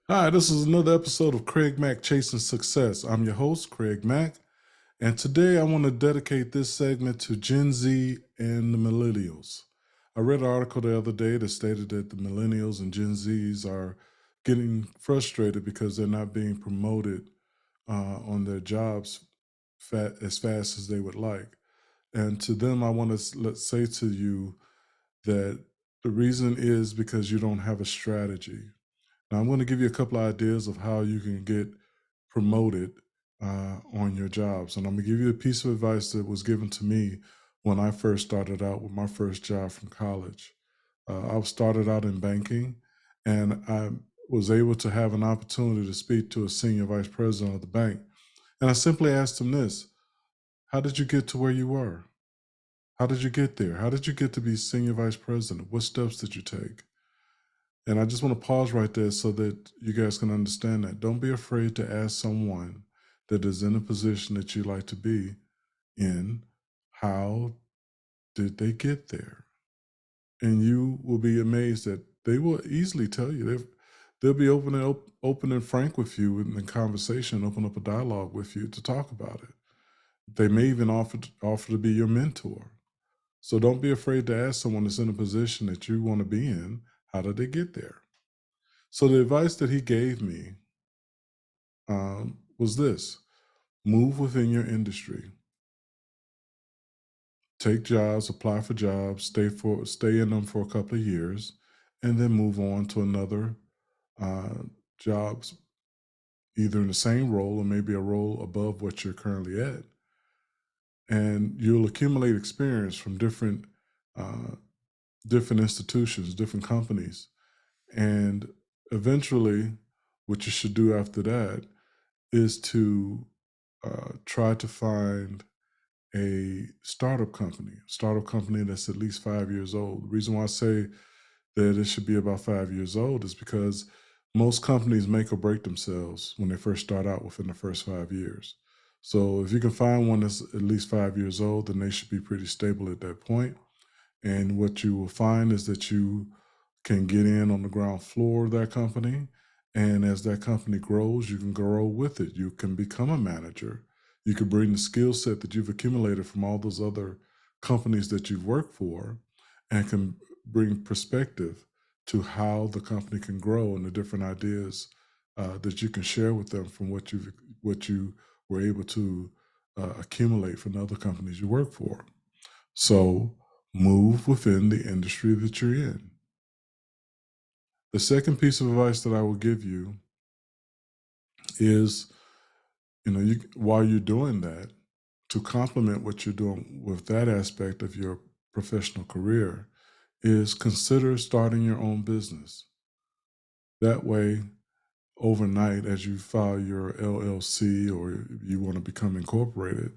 Hi, this is another episode of Craig Mack Chasing Success. I'm your host, Craig Mack, and today I want to dedicate this segment to Gen Z and the Millennials. I read an article the other day that stated that the Millennials and Gen Zs are getting frustrated because they're not being promoted on their jobs as fast as they would like. And to them, I want to let's say to you that the reason is because you don't have a strategy. Now, I'm going to give you a couple of ideas of how you can get promoted on your jobs. And I'm going to give you a piece of advice that was given to me when I first started out with my first job from college. I started out in banking, and I was able to have an opportunity to speak to a senior vice president of the bank. And I simply asked him this: how did you get to where you were? How did you get there? How did you get to be senior vice president? What steps did you take? And I just want to pause right there so that you guys can understand that. Don't be afraid to ask someone that is in a position that you like to be in, how did they get there? And you will be amazed that they will easily tell you. They'll be open and frank with you in the conversation, open up a dialogue with you to talk about it. They may even offer to be your mentor. So don't be afraid to ask someone that's in a position that you want to be in, how did they get there? So the advice that he gave me was this: move within your industry, take jobs, apply for jobs, stay in them for a couple of years, and then move on to another uh, jobs, either in the same role or maybe a role above what you're currently at. And you'll accumulate experience from uh, different institutions, different companies, and eventually, what you should do after that is to try to find startup company that's at least 5 years old. The reason why I say that it should be about 5 years old is because most companies make or break themselves when they first start out within the first 5 years. So if you can find one that's at least 5 years old, then they should be pretty stable at that point. And what you will find is that you can get in on the ground floor of that company. And as that company grows, you can grow with it. You can become a manager. You can bring the skill set that you've accumulated from all those other companies that you've worked for and can bring perspective to how the company can grow and the different ideas that you can share with them from what you were able to accumulate from the other companies you work for. So move within the industry that you're in. The second piece of advice that I will give you is, while you're doing that, to complement what you're doing with that aspect of your professional career, is consider starting your own business. That way, overnight, as you file your LLC or you want to become incorporated,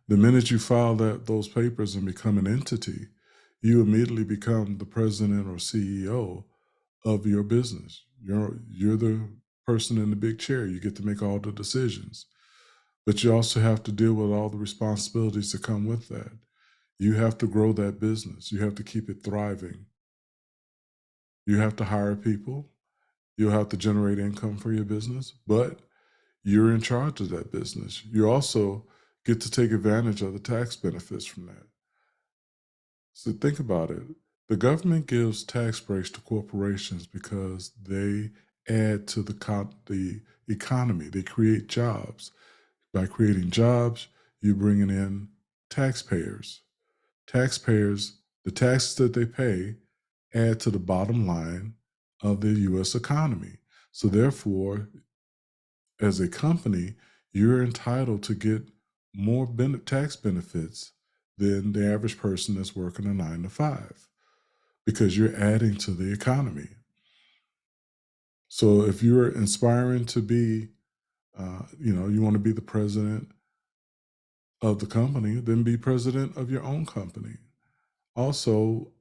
the minute you file those papers and become an entity, you immediately become the president or CEO of your business. You're the person in the big chair. You get to make all the decisions. But you also have to deal with all the responsibilities that come with that. You have to grow that business. You have to keep it thriving. You have to hire people. You'll have to generate income for your business, but you're in charge of that business. You also get to take advantage of the tax benefits from that. So think about it. The government gives tax breaks to corporations because they add to the economy. They create jobs. By creating jobs, you're bringing in taxpayers. Taxpayers, the taxes that they pay add to the bottom line of the U.S. economy. So therefore, as a company, you're entitled to get more tax benefits than the average person that's working a 9 to 5 because you're adding to the economy. So if you're inspiring to be, you want to be the president of the company, then be president of your own company. Also,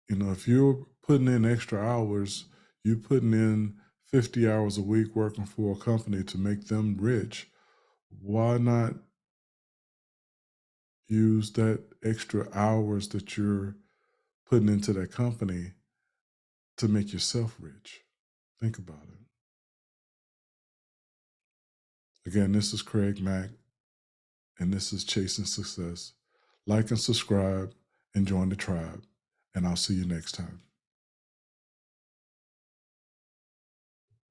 if you're putting in extra hours, you putting in 50 hours a week working for a company to make them rich, why not use that extra hours that you're putting into that company to make yourself rich? Think about it. Again, this is Craig Mack, and this is Chasing Success. Like and subscribe and join the tribe, and I'll see you next time.